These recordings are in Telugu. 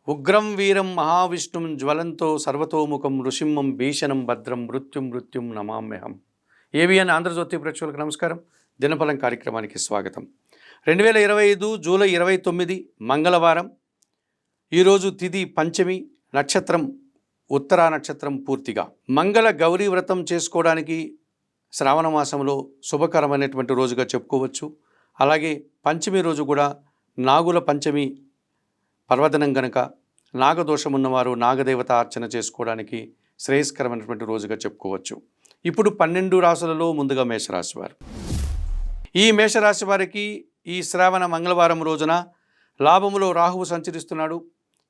ఉగ్రం వీరం మహావిష్ణుం జ్వలంతో సర్వతోముఖం నృసింహం భీషణం భద్రం మృత్యుం నమామ్యహం. ఏవిఎన్ ఆంధ్రజ్యోతి ప్రేక్షకులకు నమస్కారం. దినఫలం కార్యక్రమానికి స్వాగతం. 2025 జూలై 29 మంగళవారం. ఈరోజు తిథి పంచమి, నక్షత్రం ఉత్తరా నక్షత్రం పూర్తిగా. మంగళ గౌరీ వ్రతం చేసుకోవడానికి శ్రావణ మాసంలో శుభకరమైనటువంటి రోజుగా చెప్పుకోవచ్చు. అలాగే పంచమి రోజు కూడా నాగుల పంచమి పర్వదినం గనక నాగదోషం ఉన్నవారు నాగదేవత అర్చన చేసుకోవడానికి శ్రేయస్కరమైనటువంటి రోజుగా చెప్పుకోవచ్చు. ఇప్పుడు 12 రాశులలో ముందుగా మేషరాశి వారు. ఈ మేషరాశి వారికి ఈ శ్రావణ మంగళవారం రోజున లాభములో రాహువు సంచరిస్తున్నాడు.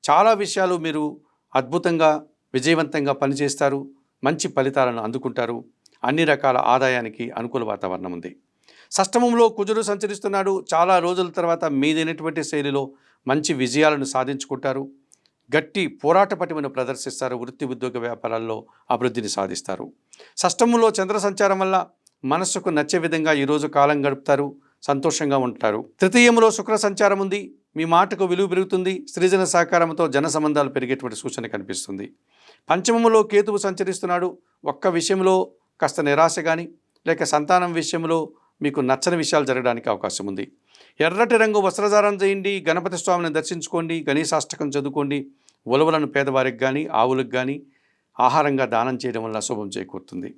చాలా విషయాలు మీరు అద్భుతంగా విజయవంతంగా పనిచేస్తారు, మంచి ఫలితాలను అందుకుంటారు. అన్ని రకాల ఆదాయానికి అనుకూల వాతావరణం ఉంది. షష్టమంలో కుజుడు సంచరిస్తున్నాడు. చాలా రోజుల తర్వాత మీదైనటువంటి శైలిలో మంచి విజయాలను సాధించుకుంటారు. గట్టి పోరాట పటిమను ప్రదర్శిస్తారు. వృత్తి ఉద్యోగ వ్యాపారాల్లో అభివృద్ధిని సాధిస్తారు. షష్టమంలో చంద్ర సంచారం వల్ల మనస్సుకు నచ్చే విధంగా ఈరోజు కాలం గడుపుతారు, సంతోషంగా ఉంటారు. తృతీయంలో శుక్ర సంచారం ఉంది. మీ మాటకు విలువ పెరుగుతుంది. స్త్రీజన సహకారంతో జన సంబంధాలు పెరిగేటువంటి సూచన కనిపిస్తుంది. పంచమంలో కేతువు సంచరిస్తున్నాడు. ఒక్క విషయంలో కాస్త నిరాశ కానీ లేక సంతానం విషయంలో మీకు నచ్చని విషయాలు జరగడానికి అవకాశం ఉంది. ఎర్రటి రంగు వస్త్రధారణ చేయండి. గణపతి స్వామిని దర్శించుకోండి. గణేశాష్టకం చదువుకోండి. ఉలవలను పేదవారికి కానీ ఆవులకు కానీ ఆహారంగా దానం చేయడం వల్ల శుభం చేకూరుతుంది.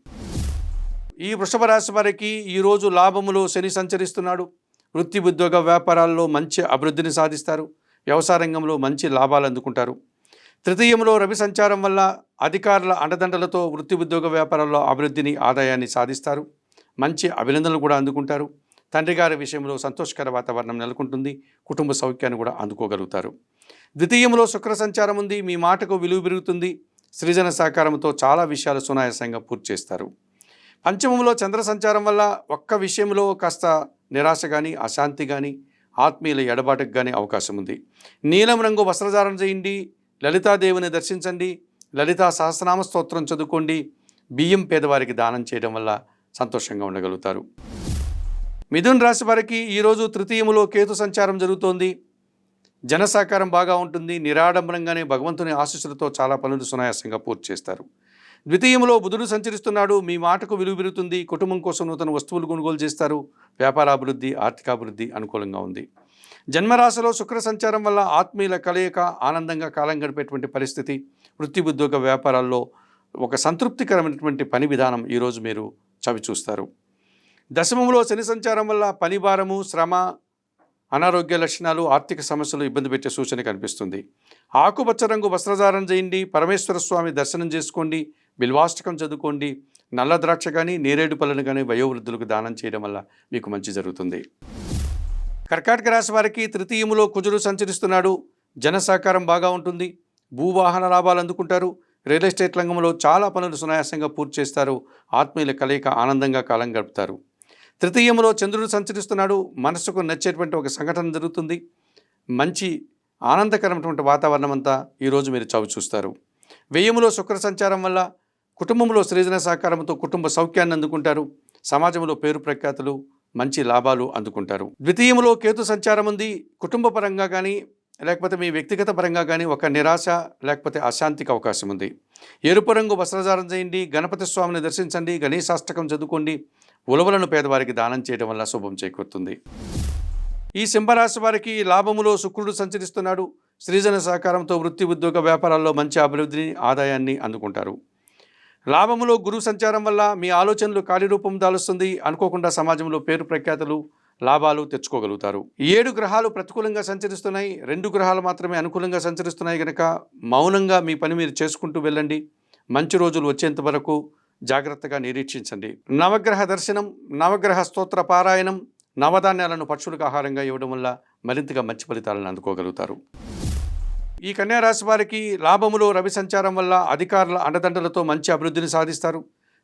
ఈ వృషభ రాశి వారికి ఈరోజు లాభములో శని సంచరిస్తున్నాడు. వృత్తి ఉద్యోగ వ్యాపారాల్లో మంచి అభివృద్ధిని సాధిస్తారు. వ్యవసాయ రంగంలో మంచి లాభాలు అందుకుంటారు. తృతీయంలో రవి సంచారం వల్ల అధికారుల అండదండలతో వృత్తి ఉద్యోగ వ్యాపారాల్లో అభివృద్ధిని ఆదాయాన్ని సాధిస్తారు. మంచి అభినందనలు కూడా అందుకుంటారు. తండ్రి గారి విషయంలో సంతోషకర వాతావరణం నెలకొంటుంది. కుటుంబ సౌఖ్యాన్ని కూడా అందుకోగలుగుతారు. ద్వితీయంలో శుక్ర సంచారం ఉంది. మీ మాటకు విలువ పెరుగుతుంది. సృజన సహకారంతో చాలా విషయాలు సునాయాసంగా పూర్తి చేస్తారు. పంచమంలో చంద్ర సంచారం వల్ల ఒక్క విషయంలో కాస్త నిరాశ కానీ అశాంతి కానీ ఆత్మీయుల ఎడబాటుకు కానీ అవకాశం ఉంది. నీలం రంగు వస్త్రధారణ చేయండి. లలితాదేవిని దర్శించండి. లలితా సహస్రనామ స్తోత్రం చదువుకోండి. బియ్యం పేదవారికి దానం చేయడం వల్ల సంతోషంగా ఉండగలుగుతారు. మిథున్ రాశి వారికి ఈరోజు తృతీయములో కేతు సంచారం జరుగుతోంది. జన సహకారం బాగా ఉంటుంది. నిరాడంబరంగానే భగవంతుని ఆశీస్సులతో చాలా పనులు సునాయాసంగా పూర్తి చేస్తారు. ద్వితీయంలో బుధుడు సంచరిస్తున్నాడు. మీ మాటకు విలువ పెరుగుతుంది. కుటుంబం కోసం నూతన వస్తువులు కొనుగోలు చేస్తారు. వ్యాపారాభివృద్ధి, ఆర్థికాభివృద్ధి అనుకూలంగా ఉంది. జన్మరాశిలో శుక్ర సంచారం వల్ల ఆత్మీయుల కలయిక, ఆనందంగా కాలం గడిపేటువంటి పరిస్థితి. వృత్తి ఉద్యోగ వ్యాపారాల్లో ఒక సంతృప్తికరమైనటువంటి పని విధానం ఈరోజు మీరు చవి చూస్తారు. దశమంలో శని సంచారం వల్ల పని భారము, శ్రమ, అనారోగ్య లక్షణాలు, ఆర్థిక సమస్యలు ఇబ్బంది పెట్టే సూచన కనిపిస్తుంది. ఆకుపచ్చ రంగు వస్త్రధారణ చేయండి. పరమేశ్వర స్వామి దర్శనం చేసుకోండి. బిల్వాష్టకం చదువుకోండి. నల్ల ద్రాక్ష కానీ నేరేడు పళ్ళను కానీ వయోవృద్ధులకు దానం చేయడం వల్ల మీకు మంచి జరుగుతుంది. కర్కాటక రాశి వారికి తృతీయములో కుజుడు సంచరిస్తున్నాడు. జన సహకారం బాగా ఉంటుంది. భూవాహన లాభాలు అందుకుంటారు. రియల్ ఎస్టేట్ రంగంలో చాలా పనులు సునాయాసంగా పూర్తి చేస్తారు. ఆత్మీయుల కలయిక, ఆనందంగా కాలం గడుపుతారు. తృతీయంలో చంద్రుడు సంచరిస్తున్నాడు. మనసుకు నచ్చేటువంటి ఒక సంఘటన జరుగుతుంది. మంచి ఆనందకరమైనటువంటి వాతావరణం అంతా ఈరోజు మీరు చవి చూస్తారు. వ్యయములో శుక్ర సంచారం వల్ల కుటుంబంలో సృజన సహకారంతో కుటుంబ సౌఖ్యాన్ని అందుకుంటారు. సమాజంలో పేరు ప్రఖ్యాతులు, మంచి లాభాలు అందుకుంటారు. ద్వితీయంలో కేతు సంచారం ఉంది. కుటుంబ పరంగా కానీ లేకపోతే మీ వ్యక్తిగత పరంగా కానీ ఒక నిరాశ లేకపోతే అశాంతికి అవకాశం ఉంది. ఎరుపు రంగు వస్త్రధారణ చేయండి. గణపతి స్వామిని దర్శించండి. గణేశాష్టకం చదువుకోండి. ఉలవలను పేదవారికి దానం చేయడం వల్ల శుభం చేకూరుతుంది. ఈ సింహరాశి వారికి లాభములో శుక్రుడు సంచరిస్తున్నాడు. సృజన సహకారంతో వృత్తి ఉద్యోగ వ్యాపారాల్లో మంచి అభివృద్ధిని, ఆదాయాన్ని అందుకుంటారు. లాభములో గురు సంచారం వల్ల మీ ఆలోచనలు కార్యరూపం దాలుస్తుంది. అనుకోకుండా సమాజంలో పేరు ప్రఖ్యాతులు, లాభాలు తెచ్చుకోగలుగుతారు. 7 గ్రహాలు ప్రతికూలంగా సంచరిస్తున్నాయి. 2 గ్రహాలు మాత్రమే అనుకూలంగా సంచరిస్తున్నాయి కనుక మౌనంగా మీ పని మీరు చేసుకుంటూ వెళ్ళండి. మంచి రోజులు వచ్చేంత వరకు జాగ్రత్తగా నిరీక్షించండి. నవగ్రహ దర్శనం, నవగ్రహ స్తోత్ర పారాయణం, నవధాన్యాలను పక్షులకు ఆహారంగా ఇవ్వడం వల్ల మరింతగా మంచి ఫలితాలను అందుకోగలుగుతారు. ఈ కన్యా రాశి వారికి లాభములో రవి సంచారం వల్ల అధికారుల అండదండలతో మంచి అభివృద్ధిని సాధిస్తారు.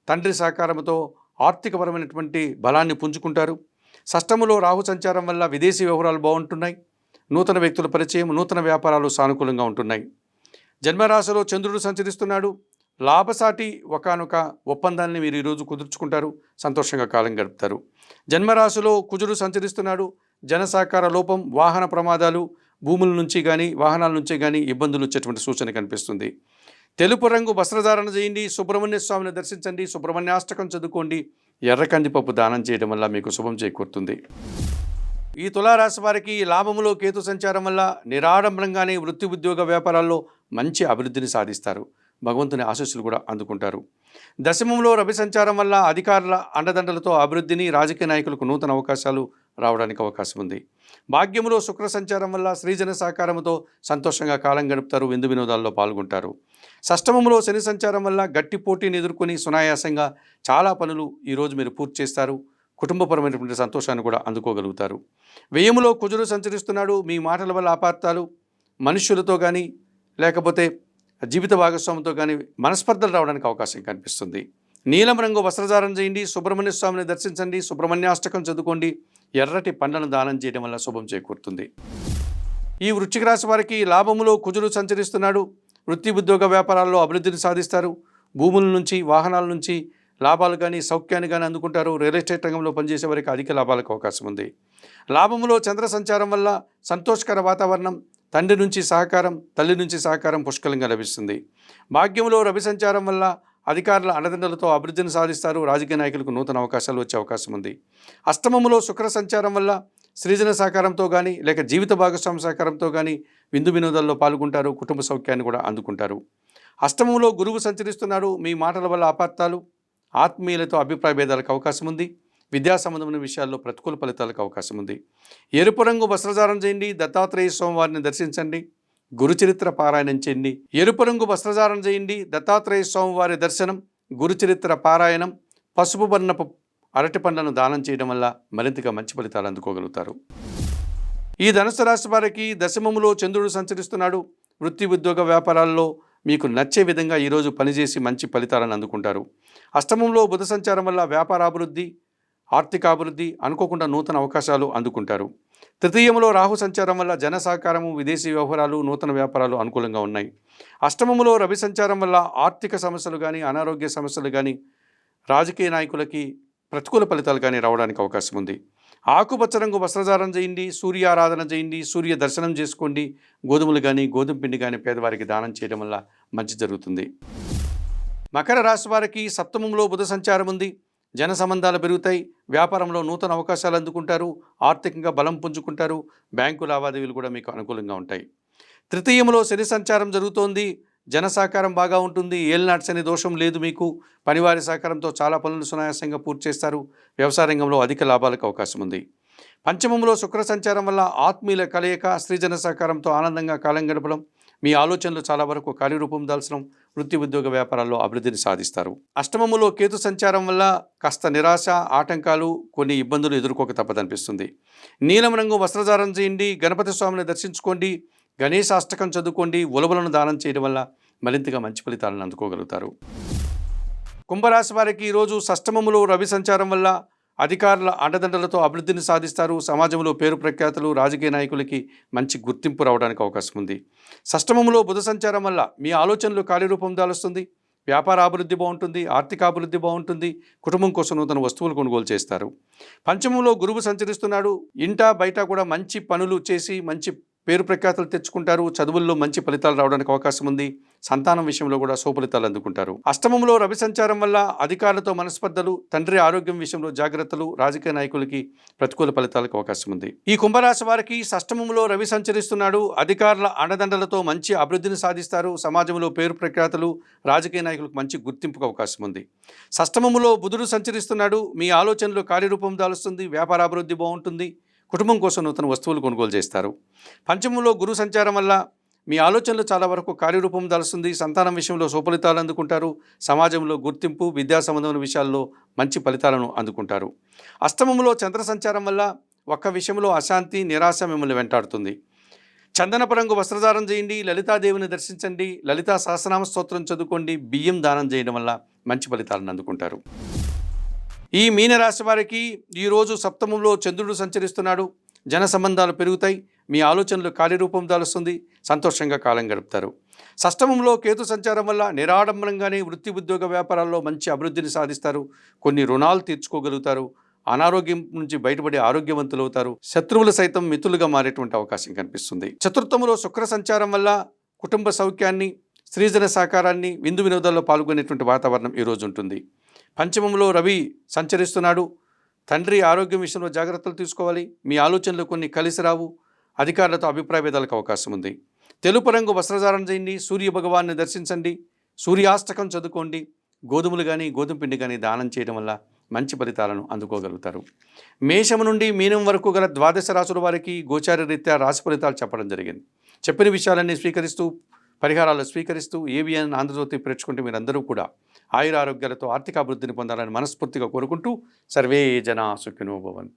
తండ్రి సహకారంతో ఆర్థికపరమైనటువంటి బలాన్ని పుంజుకుంటారు. షష్టములో రాహు సంచారం వల్ల విదేశీ వ్యవహారాలు బాగుంటున్నాయి. నూతన వ్యక్తుల పరిచయం, నూతన వ్యాపారాలు సానుకూలంగా ఉంటున్నాయి. జన్మరాశిలో చంద్రుడు సంచరిస్తున్నాడు. లాభసాటి ఒకానొక ఒప్పందాన్ని మీరు ఈరోజు కుదుర్చుకుంటారు. సంతోషంగా కాలం గడుపుతారు. జన్మరాశిలో కుజుడు సంచరిస్తున్నాడు. జన సహకార లోపం, వాహన ప్రమాదాలు, భూముల నుంచి కానీ వాహనాల నుంచి కానీ ఇబ్బందులు వచ్చేటువంటి సూచన కనిపిస్తుంది. తెలుపు రంగు వస్త్రధారణ చేయండి, సుబ్రహ్మణ్య స్వామిని దర్శించండి, సుబ్రహ్మణ్యాష్టకం చదువుకోండి, ఎర్ర కందిపప్పు దానం చేయడం వల్ల మీకు శుభం చేకూరుతుంది. ఈ తులారాశి వారికి లాభములో కేతు సంచారం వల్ల నిరాడంబరంగానే వృత్తి ఉద్యోగ వ్యాపారాల్లో మంచి అభివృద్ధిని సాధిస్తారు. భగవంతుని ఆశీస్సులు కూడా అందుకుంటారు. దశమంలో రవి సంచారం వల్ల అధికారుల అండదండలతో అభివృద్ధిని, రాజకీయ నాయకులకు నూతన అవకాశాలు రావడానికి అవకాశం ఉంది. భాగ్యములో శుక్ర సంచారం వల్ల శ్రీజన సహకారంతో సంతోషంగా కాలం గడుపుతారు, విందు వినోదాల్లో పాల్గొంటారు. షష్టమంలో శని సంచారం వల్ల గట్టి పోటీని ఎదుర్కొని సునాయాసంగా చాలా పనులు ఈరోజు మీరు పూర్తి చేస్తారు. కుటుంబపరమైనటువంటి సంతోషాన్ని కూడా అందుకోగలుగుతారు. వ్యయములో కుజుడు సంచరిస్తున్నాడు. మీ మాటల వల్ల అపార్థాలు, మనుష్యులతో కానీ లేకపోతే జీవిత భాగస్వామితో కానీ మనస్పర్ధలు రావడానికి అవకాశం కనిపిస్తుంది. నీలం రంగు వస్త్రధారణ చేయండి, సుబ్రహ్మణ్య స్వామిని దర్శించండి, సుబ్రహ్మణ్యాష్టకం చదువుకోండి, ఎర్రటి పండ్లను దానం చేయడం వల్ల శుభం చేకూరుతుంది. ఈ వృశ్చిక రాశి వారికి లాభములో కుజుడు సంచరిస్తున్నాడు. వృత్తి ఉద్యోగ వ్యాపారాల్లో అభివృద్ధిని సాధిస్తారు. భూముల నుంచి వాహనాల నుంచి లాభాలు కానీ సౌఖ్యాన్ని కానీ అందుకుంటారు. రియల్ ఎస్టేట్ రంగంలో పనిచేసే వారికి అధిక లాభాలకు అవకాశం ఉంది. లాభములో చంద్ర సంచారం వల్ల సంతోషకర వాతావరణం, తండ్రి నుంచి సహకారం, తల్లి నుంచి సహకారం పుష్కలంగా లభిస్తుంది. భాగ్యంలో రవి సంచారం వల్ల అధికారుల అండదండలతో అభివృద్ధిని సాధిస్తారు. రాజకీయ నాయకులకు నూతన అవకాశాలు వచ్చే అవకాశం ఉంది. అష్టమములో శుక్ర సంచారం వల్ల సృజన సహకారంతో కానీ లేక జీవిత భాగస్వామి సహకారంతో కానీ విందు వినోదాల్లో పాల్గొంటారు. కుటుంబ సౌఖ్యాన్ని కూడా అందుకుంటారు. అష్టమంలో గురువు సంచరిస్తున్నాడు. మీ మాటల వల్ల అపార్థాలు, ఆత్మీయులతో అభిప్రాయ భేదాలకు అవకాశం ఉంది. విద్యా సంబంధమైన విషయాల్లో ప్రతికూల ఫలితాలకు అవకాశం ఉంది. ఎరుపు రంగు వస్త్రధారణ చేయండి, దత్తాత్రేయ స్వామివారిని దర్శించండి, గురుచరిత్ర పారాయణం చేయండి. ఎరుపు రంగు వస్త్రధారణ చేయండి, దత్తాత్రేయ స్వామివారి దర్శనం, గురుచరిత్ర పారాయణం, పసుపు వర్ణపు అరటి పండ్లను దానం చేయడం వల్ల మరింతగా మంచి ఫలితాలు అందుకోగలుగుతారు. ఈ ధనుసు రాశి వారికి దశమములో చంద్రుడు సంచరిస్తున్నాడు. వృత్తి ఉద్యోగ వ్యాపారాల్లో మీకు నచ్చే విధంగా ఈరోజు పనిచేసి మంచి ఫలితాలను అందుకుంటారు. అష్టమంలో బుధ సంచారం వల్ల వ్యాపారాభివృద్ధి, ఆర్థికాభివృద్ధి, అనుకోకుండా నూతన అవకాశాలు అందుకుంటారు. తృతీయంలో రాహు సంచారం వల్ల జన సహకారము, విదేశీ వ్యవహారాలు, నూతన వ్యాపారాలు అనుకూలంగా ఉన్నాయి. అష్టమములో రవి సంచారం వల్ల ఆర్థిక సమస్యలు కానీ అనారోగ్య సమస్యలు కానీ రాజకీయ నాయకులకి ప్రతికూల ఫలితాలు కానీ రావడానికి అవకాశం ఉంది. ఆకుపచ్చ రంగు వస్త్రధారణ చేయండి, సూర్యారాధన చేయండి, సూర్య దర్శనం చేసుకోండి, గోధుమలు కానీ గోధుమ పిండి కానీ పేదవారికి దానం చేయడం వల్ల మంచి జరుగుతుంది. మకర రాశి వారికి సప్తమంలో బుధ సంచారం ఉంది. జన సంబంధాలు పెరుగుతాయి. వ్యాపారంలో నూతన అవకాశాలు అందుకుంటారు. ఆర్థికంగా బలం పుంజుకుంటారు. బ్యాంకు లావాదేవీలు కూడా మీకు అనుకూలంగా ఉంటాయి. తృతీయంలో శని సంచారం జరుగుతోంది. జన సహకారం బాగా ఉంటుంది. ఏలినాటి శని దోషం లేదు. మీకు పనివారి సహకారంతో చాలా పనులు సునాయాసంగా పూర్తి చేస్తారు. వ్యవసాయ రంగంలో అధిక లాభాలకు అవకాశం ఉంది. పంచమంలో శుక్ర సంచారం వల్ల ఆత్మీయుల కలయిక, స్త్రీజన సహకారంతో ఆనందంగా కాలం గడపడం, మీ ఆలోచనలు చాలా వరకు కార్యరూపం దాల్చడం, వృత్తి ఉద్యోగ వ్యాపారాల్లో అభివృద్ధిని సాధిస్తారు. అష్టమములో కేతు సంచారం వల్ల కాస్త నిరాశ, ఆటంకాలు, కొన్ని ఇబ్బందులు ఎదుర్కోక తప్పదనిపిస్తుంది. నీలం రంగు వస్త్రధారణ చేయండి, గణపతి స్వామిని దర్శించుకోండి, గణేశాష్టకం చదువుకోండి, ఉలవలను దానం చేయడం వల్ల మరింతగా మంచి ఫలితాలను అందుకోగలుగుతారు. కుంభరాశి వారికి ఈరోజు షష్టమములో రవి సంచారం వల్ల అధికారుల అండదండలతో అభివృద్ధిని సాధిస్తారు. సమాజంలో పేరు ప్రఖ్యాతులు, రాజకీయ నాయకులకి మంచి గుర్తింపు రావడానికి అవకాశం ఉంది. షష్టమములో బుధ సంచారం వల్ల మీ ఆలోచనలు కార్యరూపం దాలుస్తుంది. వ్యాపార అభివృద్ధి బాగుంటుంది. ఆర్థిక అభివృద్ధి బాగుంటుంది. కుటుంబం కోసం నూతన వస్తువులు కొనుగోలు చేస్తారు. పంచమంలో గురువు సంచరిస్తున్నాడు. ఇంట బయట కూడా మంచి పనులు చేసి మంచి పేరు ప్రఖ్యాతులు తెచ్చుకుంటారు. చదువుల్లో మంచి ఫలితాలు రావడానికి అవకాశం ఉంది. సంతానం విషయంలో కూడా సుఫలితాలు అందుకుంటారు. అష్టమంలో రవి సంచారం వల్ల అధికారులతో మనస్పర్ధలు, తండ్రి ఆరోగ్యం విషయంలో జాగ్రత్తలు, రాజకీయ నాయకులకి ప్రతికూల ఫలితాలకు అవకాశం ఉంది. ఈ కుంభరాశి వారికి షష్టమంలో రవి సంచరిస్తున్నాడు. అధికారుల అండదండలతో మంచి అభివృద్ధిని సాధిస్తారు. సమాజంలో పేరు ప్రఖ్యాతులు, రాజకీయ నాయకులకు మంచి గుర్తింపుకు అవకాశం ఉంది. షష్టమంలో బుధుడు సంచరిస్తున్నాడు. మీ ఆలోచనలు కార్యరూపం దాలుస్తుంది. వ్యాపారాభివృద్ధి బాగుంటుంది. కుటుంబం కోసం నూతన వస్తువులు కొనుగోలు చేస్తారు. పంచమంలో గురు సంచారం వల్ల మీ ఆలోచనలు చాలా వరకు కార్యరూపం దాల్స్తుంది. సంతానం విషయంలో సుఫలితాలు అందుకుంటారు. సమాజంలో గుర్తింపు, విద్యా సంబంధమైన విషయాల్లో మంచి ఫలితాలను అందుకుంటారు. అష్టమంలో చంద్ర సంచారం వల్ల ఒక్క విషయంలో అశాంతి, నిరాశ మిమ్మల్ని వెంటాడుతుంది. చందనపు రంగు వస్త్రధారణ చేయండి, లలితాదేవిని దర్శించండి, లలితా సహస్రనామ స్తోత్రం చదువుకోండి, బియ్యం దానం చేయడం వల్ల మంచి ఫలితాలను అందుకుంటారు. ఈ మీనరాశి వారికి ఈరోజు సప్తమంలో చంద్రుడు సంచరిస్తున్నాడు. జన సంబంధాలు పెరుగుతాయి. మీ ఆలోచనలు కార్యరూపం దాలుస్తుంది. సంతోషంగా కాలం గడుపుతారు. షష్టమంలో కేతు సంచారం వల్ల నిరాడంబరంగానే వృత్తి ఉద్యోగ వ్యాపారాల్లో మంచి అభివృద్ధిని సాధిస్తారు. కొన్ని రుణాలు తీర్చుకోగలుగుతారు. అనారోగ్యం నుంచి బయటపడి ఆరోగ్యవంతులు అవుతారు. శత్రువులు సైతం మిత్రులుగా మారేటువంటి అవకాశం కనిపిస్తుంది. చతుర్థములో శుక్ర సంచారం వల్ల కుటుంబ సౌఖ్యాన్ని, స్త్రీజన సహకారాన్ని, విందు వినోదాల్లో పాల్గొనేటువంటి వాతావరణం ఈరోజు ఉంటుంది. పంచమంలో రవి సంచరిస్తున్నాడు. తండ్రి ఆరోగ్యం విషయంలో జాగ్రత్తలు తీసుకోవాలి. మీ ఆలోచనలు కొన్ని కలిసి రావు. అధికారులతో అభిప్రాయ భేదాలకు అవకాశం ఉంది. తెలుపు రంగు వస్త్రధారణ చేయండి. సూర్య భగవాన్ని దర్శించండి. సూర్యాష్టకం చదువుకోండి. గోధుమలు కానీ గోధుమ పిండి కానీ దానం చేయడం వల్ల మంచి ఫలితాలను అందుకోగలుగుతారు. మేషం నుండి మీనం వరకు గల ద్వాదశ రాశుల వారికి గోచార రీత్యా రాశి ఫలితాలు చెప్పడం జరిగింది. చెప్పిన విషయాలన్నీ స్వీకరిస్తూ, పరిహారాలు స్వీకరిస్తూ ఏవిఎన్ ఆంధ్రజ్యోతి ప్రేక్షకుంటే మీరందరూ కూడా ఆయురారోగ్యాలతో ఆర్థిక అభివృద్ధిని పొందాలని మనస్ఫూర్తిగా కోరుకుంటూ సర్వే జనా సుఖినో భవంతు.